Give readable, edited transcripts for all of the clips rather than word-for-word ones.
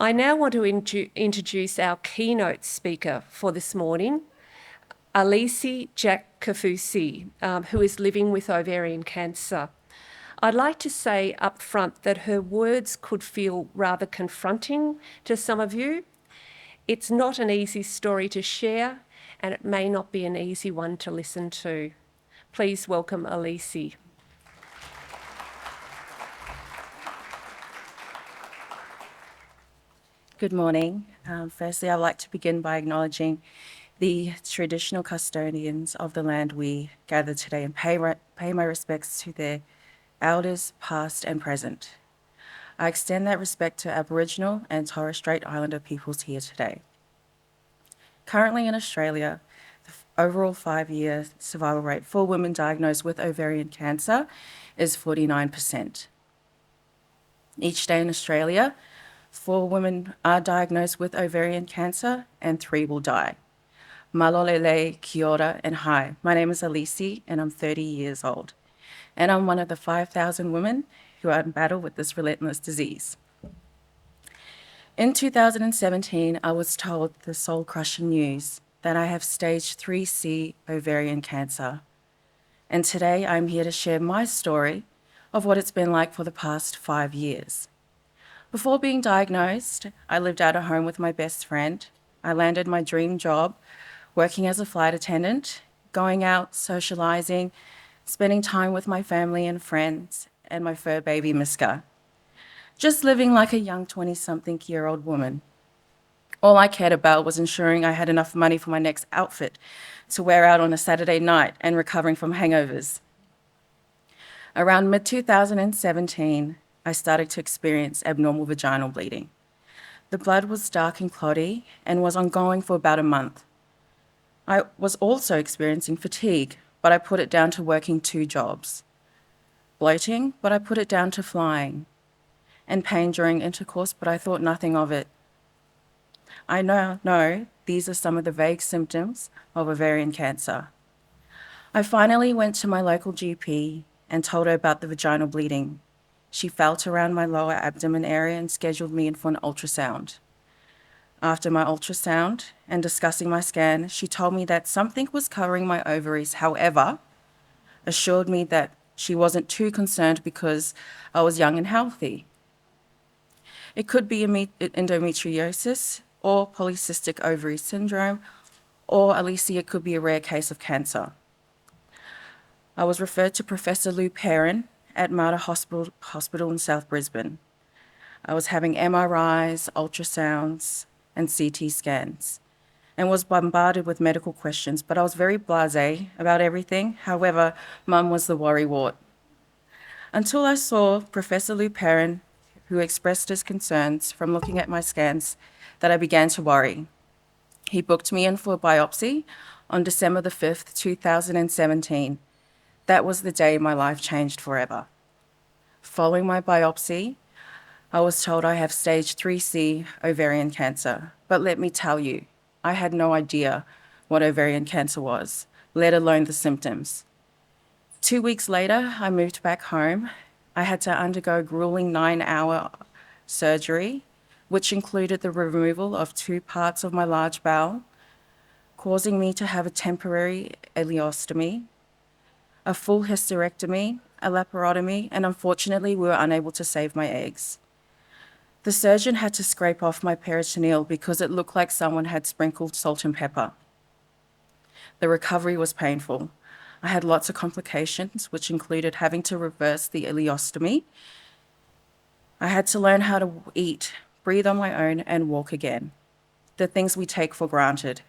I now want to introduce our keynote speaker for this morning, Alisi Jack-Kaufusi, who is living with ovarian cancer. I'd like to say up front that her words could feel rather confronting to some of you. It's not an easy story to share, and it may not be an easy one to listen to. Please welcome Alisi. Good morning. Firstly, I'd like to begin by acknowledging the traditional custodians of the land we gather today and pay my respects to their elders, past and present. I extend that respect to Aboriginal and Torres Strait Islander peoples here today. Currently in Australia, the overall 5-year survival rate for women diagnosed with ovarian cancer is 49%. Each day in Australia, 4 women are diagnosed with ovarian cancer and 3 will die. Malolele, kia ora, and hi. My name is Alisi and I'm 30 years old. And I'm one of the 5,000 women who are in battle with this relentless disease. In 2017, I was told the soul-crushing news that I have stage 3C ovarian cancer. And today I'm here to share my story of what it's been like for the past 5 years. Before being diagnosed, I lived out of home with my best friend. I landed my dream job, working as a flight attendant, going out, socializing, spending time with my family and friends, and my fur baby, Miska. Just living like a young 20-something-year-old woman. All I cared about was ensuring I had enough money for my next outfit to wear out on a Saturday night and recovering from hangovers. Around mid-2017, I started to experience abnormal vaginal bleeding. The blood was dark and clotty and was ongoing for about a month. I was also experiencing fatigue, but I put it down to working 2 jobs. Bloating, but I put it down to flying. And pain during intercourse, but I thought nothing of it. I now know these are some of the vague symptoms of ovarian cancer. I finally went to my local GP and told her about the vaginal bleeding. She felt around my lower abdomen area and scheduled me in for an ultrasound. After my ultrasound and discussing my scan, she told me that something was covering my ovaries, however, assured me that she wasn't too concerned because I was young and healthy. It could be endometriosis or polycystic ovary syndrome, or at least it could be a rare case of cancer. I was referred to Professor Lou Perrin at Mater Hospital in South Brisbane. I was having MRIs, ultrasounds, and CT scans, and was bombarded with medical questions, but I was very blasé about everything. However, Mum was the worrywart. Until I saw Professor Lou Perrin, who expressed his concerns from looking at my scans, that I began to worry. He booked me in for a biopsy on December the 5th, 2017. That was the day my life changed forever. Following my biopsy, I was told I have stage 3C ovarian cancer. But let me tell you, I had no idea what ovarian cancer was, let alone the symptoms. 2 weeks later, I moved back home. I had to undergo a grueling 9-hour surgery, which included the removal of 2 parts of my large bowel, causing me to have a temporary ileostomy, a full hysterectomy, a laparotomy, and unfortunately, we were unable to save my eggs. The surgeon had to scrape off my peritoneal because it looked like someone had sprinkled salt and pepper. The recovery was painful. I had lots of complications, which included having to reverse the ileostomy. I had to learn how to eat, breathe on my own, and walk again. The things we take for granted.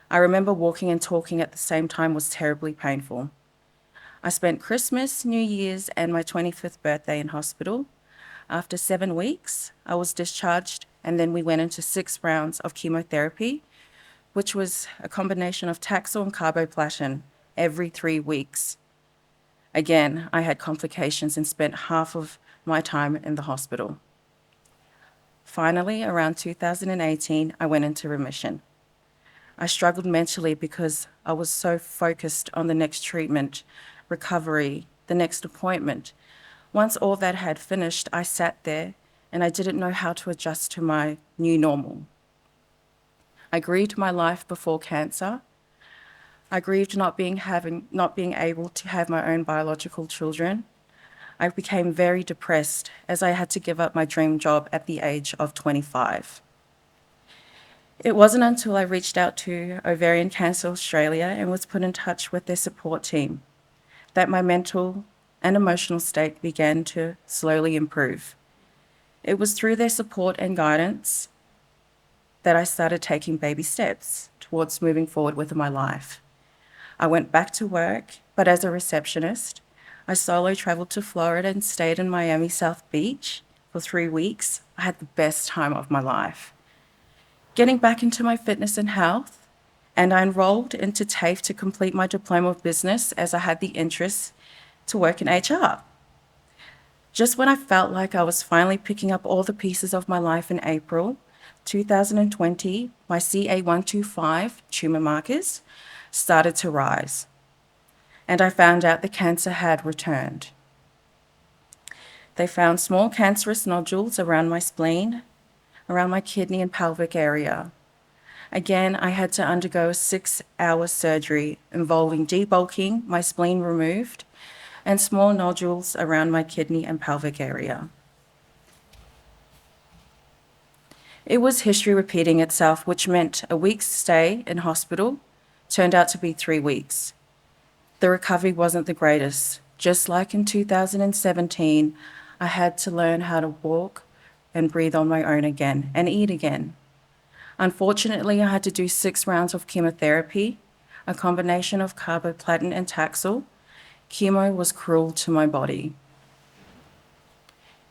I remember walking and talking at the same time was terribly painful. I spent Christmas, New Year's, and my 25th birthday in hospital. After 7 weeks, I was discharged, and then we went into 6 rounds of chemotherapy, which was a combination of Taxol and carboplatin every 3 weeks. Again, I had complications and spent half of my time in the hospital. Finally, around 2018, I went into remission. I struggled mentally because I was so focused on the next treatment, recovery, the next appointment. Once all that had finished, I sat there and I didn't know how to adjust to my new normal. I grieved my life before cancer. I grieved not being able to have my own biological children. I became very depressed as I had to give up my dream job at the age of 25. It wasn't until I reached out to Ovarian Cancer Australia and was put in touch with their support team that my mental and emotional state began to slowly improve. It was through their support and guidance that I started taking baby steps towards moving forward with my life. I went back to work, but as a receptionist, I solo traveled to Florida and stayed in Miami South Beach for 3 weeks. I had the best time of my life. Getting back into my fitness and health, and I enrolled into TAFE to complete my diploma of business as I had the interest to work in HR. Just when I felt like I was finally picking up all the pieces of my life in April 2020, my CA125 tumor markers started to rise, and I found out the cancer had returned. They found small cancerous nodules around my spleen, around my kidney and pelvic area. Again, I had to undergo a 6-hour surgery involving debulking, my spleen removed, and small nodules around my kidney and pelvic area. It was history repeating itself, which meant a week's stay in hospital turned out to be 3 weeks. The recovery wasn't the greatest. Just like in 2017, I had to learn how to walk and breathe on my own again and eat again. Unfortunately, I had to do 6 rounds of chemotherapy, a combination of carboplatin and Taxol. Chemo was cruel to my body.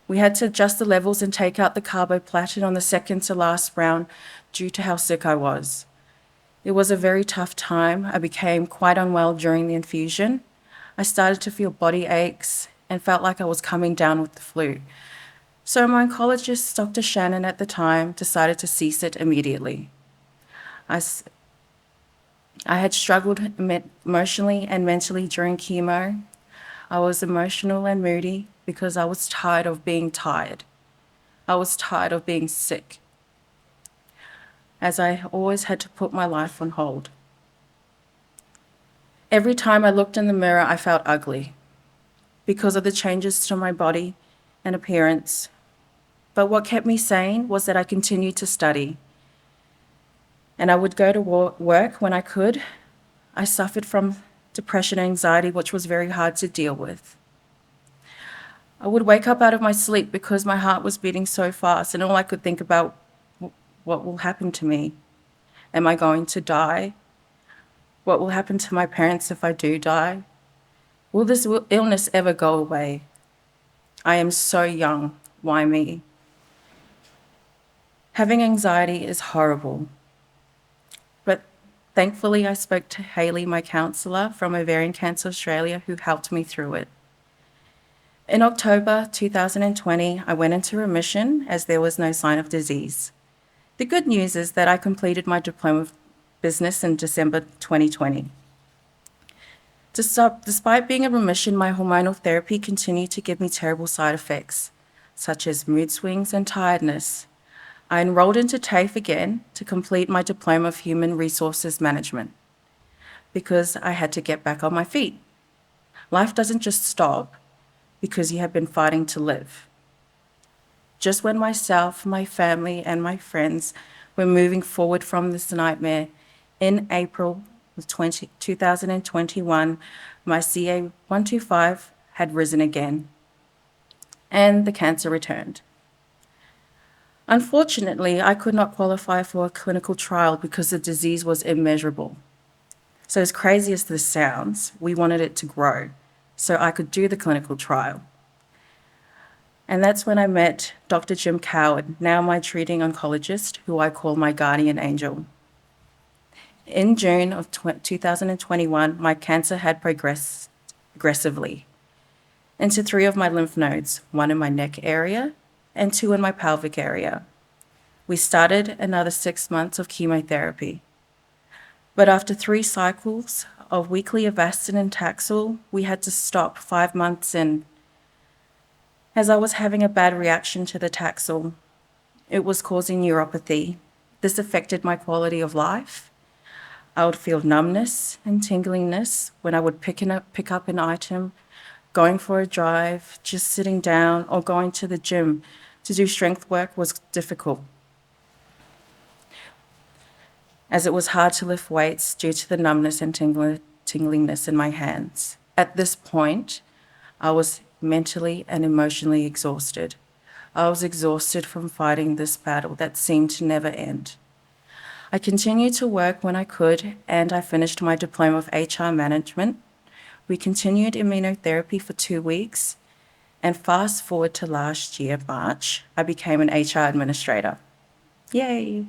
We had to adjust the levels and take out the carboplatin on the second to last round due to how sick I was. It was a very tough time. I became quite unwell during the infusion. I started to feel body aches and felt like I was coming down with the flu. So my oncologist, Dr. Shannon at the time, decided to cease it immediately. I had struggled emotionally and mentally during chemo. I was emotional and moody because I was tired of being tired. I was tired of being sick, as I always had to put my life on hold. Every time I looked in the mirror, I felt ugly because of the changes to my body and appearance. But what kept me sane was that I continued to study, and I would go to work when I could. I suffered from depression and anxiety, which was very hard to deal with. I would wake up out of my sleep because my heart was beating so fast, and all I could think about, what will happen to me? Am I going to die? What will happen to my parents if I do die? Will this illness ever go away? I am so young. Why me? Having anxiety is horrible. But thankfully, I spoke to Hayley, my counsellor from Ovarian Cancer Australia, who helped me through it. In October 2020, I went into remission as there was no sign of disease. The good news is that I completed my diploma of business in December 2020. Despite being in remission, my hormonal therapy continued to give me terrible side effects, such as mood swings and tiredness. I enrolled into TAFE again to complete my diploma of human resources management because I had to get back on my feet. Life doesn't just stop because you have been fighting to live. Just when myself, my family, and my friends were moving forward from this nightmare, in April of 2021, my CA125 had risen again, and the cancer returned. Unfortunately, I could not qualify for a clinical trial because the disease was immeasurable. So as crazy as this sounds, we wanted it to grow so I could do the clinical trial. And that's when I met Dr. Jim Coward, now my treating oncologist, who I call my guardian angel. In June of 2021, my cancer had progressed aggressively into 3 of my lymph nodes, 1 in my neck area and 2 in my pelvic area. We started another 6 months of chemotherapy. But after 3 cycles of weekly Avastin and Taxol, we had to stop 5 months in. as I was having a bad reaction to the Taxol. It was causing neuropathy. This affected my quality of life. I would feel numbness and tingliness when I would pick up an item, going for a drive, just sitting down, or going to the gym to do strength work was difficult, as it was hard to lift weights due to the numbness and tingliness in my hands. At this point, I was mentally and emotionally exhausted. I was exhausted from fighting this battle that seemed to never end. I continued to work when I could, and I finished my diploma of HR management. We continued immunotherapy for 2 weeks, and fast forward to last year, March, I became an HR administrator. Yay!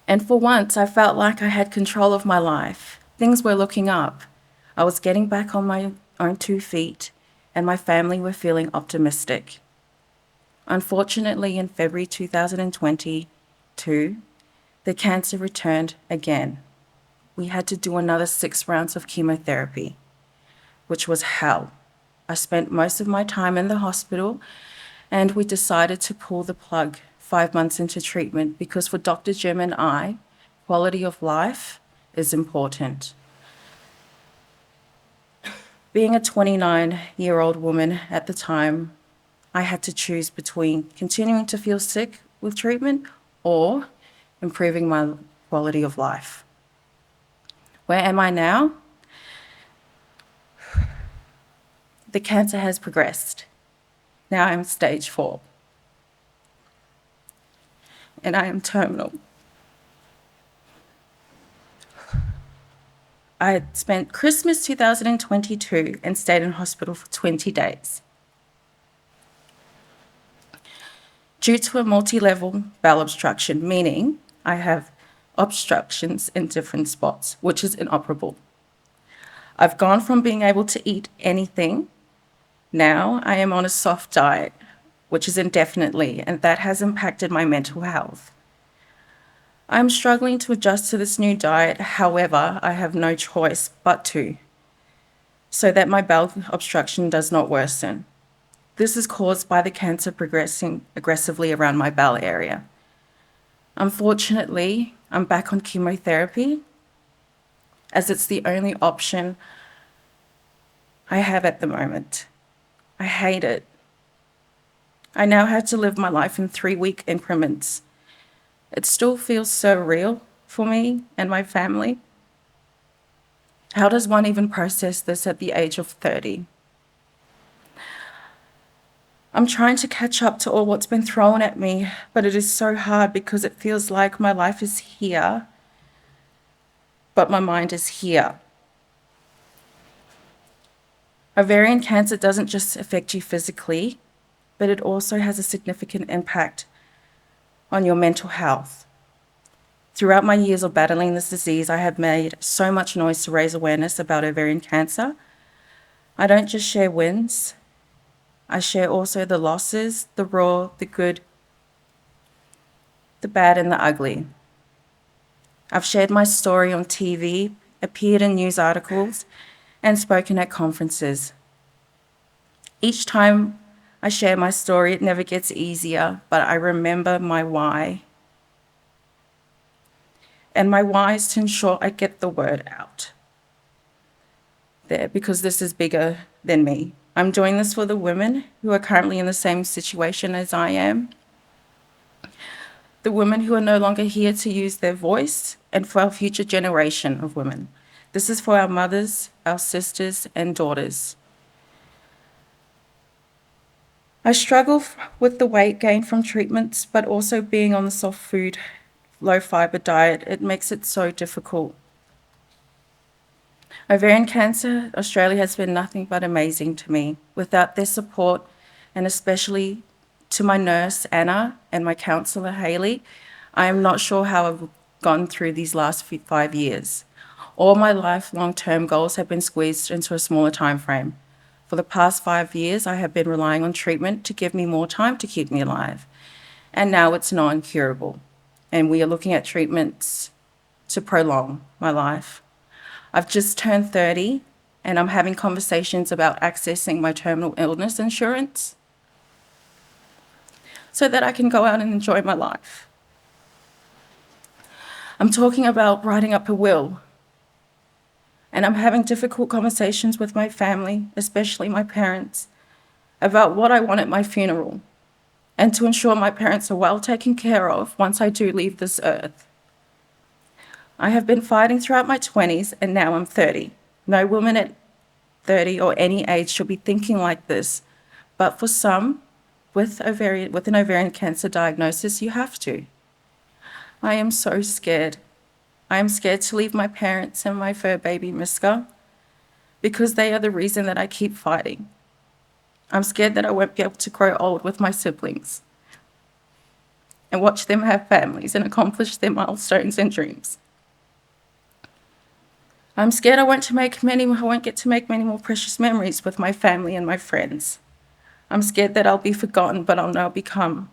And for once, I felt like I had control of my life. Things were looking up. I was getting back on my own 2 feet, and my family were feeling optimistic. Unfortunately, in February 2022, the cancer returned again. We had to do another 6 rounds of chemotherapy, which was hell. I spent most of my time in the hospital, and we decided to pull the plug 5 months into treatment because for Dr. Jim and I, quality of life is important. Being a 29-year-old woman at the time, I had to choose between continuing to feel sick with treatment or improving my quality of life. Where am I now? The cancer has progressed. Now I'm stage 4. And I am terminal. I had spent Christmas 2022 and stayed in hospital for 20 days. Due to a multi-level bowel obstruction, meaning I have obstructions in different spots, which is inoperable. I've gone from being able to eat anything. Now I am on a soft diet, which is indefinitely, and that has impacted my mental health. I'm struggling to adjust to this new diet. However, I have no choice but to, so that my bowel obstruction does not worsen. This is caused by the cancer progressing aggressively around my bowel area. Unfortunately, I'm back on chemotherapy, as it's the only option I have at the moment. I hate it. I now have to live my life in 3-week increments. It still feels surreal for me and my family. How does one even process this at the age of 30? I'm trying to catch up to all what's been thrown at me, but it is so hard because it feels like my life is here, but my mind is here. Ovarian cancer doesn't just affect you physically, but it also has a significant impact on your mental health. Throughout my years of battling this disease, I have made so much noise to raise awareness about ovarian cancer. I don't just share wins, I share also the losses, the raw, the good, the bad, and the ugly. I've shared my story on TV, appeared in news articles, and spoken at conferences. Each time I share my story, it never gets easier, but I remember my why. And my why is to ensure I get the word out there, because this is bigger than me. I'm doing this for the women who are currently in the same situation as I am, the women who are no longer here to use their voice, and for our future generation of women. This is for our mothers, our sisters, and daughters. I struggle with the weight gain from treatments, but also being on the soft food, low fiber diet, it makes it so difficult. Ovarian cancer, Australia has been nothing but amazing to me. Without their support, and especially to my nurse, Anna, and my counsellor, Hayley, I am not sure how I've gone through these last 5 years. All my life long-term goals have been squeezed into a smaller time frame. For the past 5 years, I have been relying on treatment to give me more time to keep me alive. And now it's non-curable. And we are looking at treatments to prolong my life. I've just turned 30 and I'm having conversations about accessing my terminal illness insurance so that I can go out and enjoy my life. I'm talking about writing up a will, and I'm having difficult conversations with my family, especially my parents, about what I want at my funeral and to ensure my parents are well taken care of once I do leave this earth. I have been fighting throughout my 20s and now I'm 30. No woman at 30 or any age should be thinking like this, but for some with an ovarian cancer diagnosis, you have to. I am so scared. I am scared to leave my parents and my fur baby Miska because they are the reason that I keep fighting. I'm scared that I won't be able to grow old with my siblings and watch them have families and accomplish their milestones and dreams. I'm scared I won't get to make many more precious memories with my family and my friends. I'm scared that I'll be forgotten, but I'll now become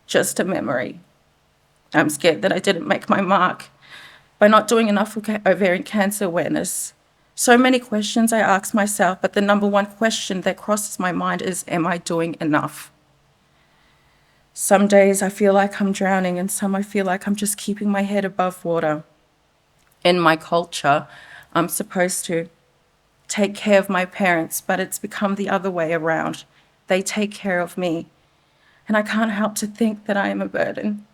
just a memory. I'm scared that I didn't make my mark by not doing enough for ovarian cancer awareness. So many questions I ask myself, but the number one question that crosses my mind is, am I doing enough? Some days I feel like I'm drowning, and some I feel like I'm just keeping my head above water. In my culture, I'm supposed to take care of my parents, but it's become the other way around. They take care of me, and I can't help to think that I am a burden.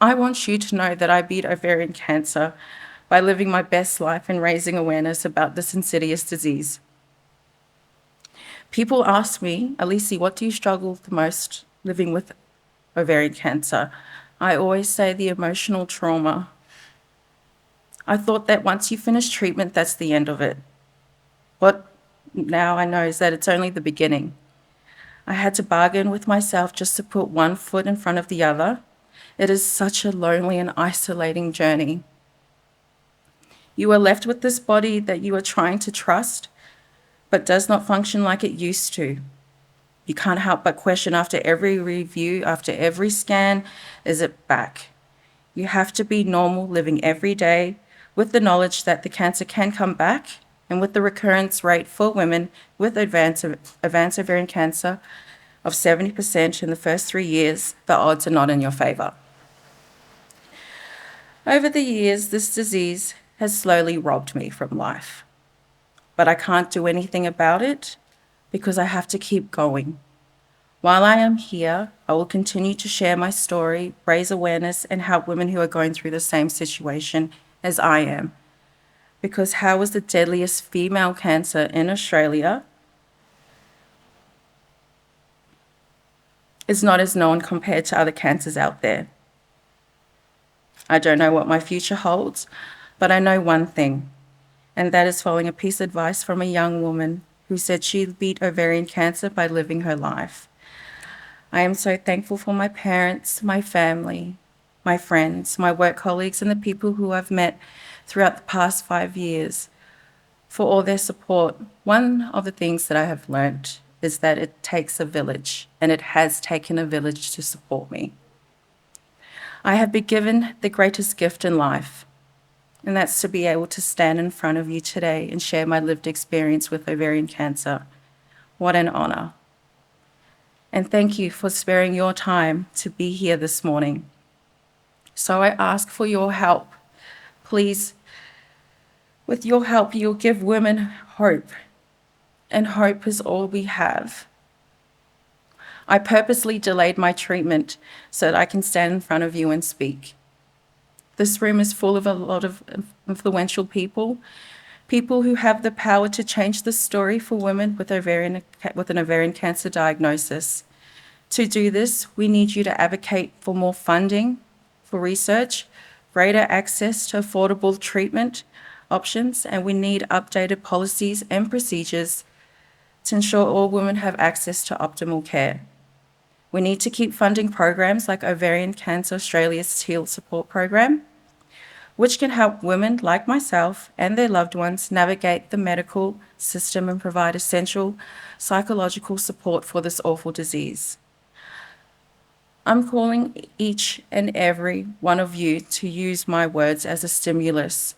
I want you to know that I beat ovarian cancer by living my best life and raising awareness about this insidious disease. People ask me, Alisi, what do you struggle the most living with ovarian cancer? I always say the emotional trauma. I thought that once you finish treatment, that's the end of it. What now I know is that it's only the beginning. I had to bargain with myself just to put one foot in front of the other. It is such a lonely and isolating journey. You are left with this body that you are trying to trust, but does not function like it used to. You can't help but question after every review, after every scan, is it back? You have to be normal, living every day with the knowledge that the cancer can come back, and with the recurrence rate for women with advanced ovarian cancer of 70% in the first 3 years, the odds are not in your favor. Over the years, this disease has slowly robbed me from life, but I can't do anything about it because I have to keep going. While I am here, I will continue to share my story, raise awareness, and help women who are going through the same situation as I am. Because how is the deadliest female cancer in Australia is not as known compared to other cancers out there. I don't know what my future holds, but I know one thing, and that is following a piece of advice from a young woman who said she beat ovarian cancer by living her life. I am so thankful for my parents, my family, my friends, my work colleagues, and the people who I've met throughout the past 5 years for all their support. One of the things that I have learned is that it takes a village, and it has taken a village to support me. I have been given the greatest gift in life, and that's to be able to stand in front of you today and share my lived experience with ovarian cancer. What an honor. And thank you for sparing your time to be here this morning. So I ask for your help. Please, with your help, you'll give women hope, and hope is all we have. I purposely delayed my treatment so that I can stand in front of you and speak. This room is full of a lot of influential people who have the power to change the story for women with an ovarian cancer diagnosis. To do this, we need you to advocate for more funding for research, greater access to affordable treatment options, and we need updated policies and procedures to ensure all women have access to optimal care. We need to keep funding programs like Ovarian Cancer Australia's Heal Support Program, which can help women like myself and their loved ones navigate the medical system and provide essential psychological support for this awful disease. I'm calling each and every one of you to use my words as a stimulus.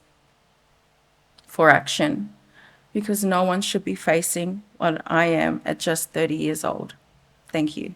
for action, because no one should be facing what I am at just 30 years old. Thank you.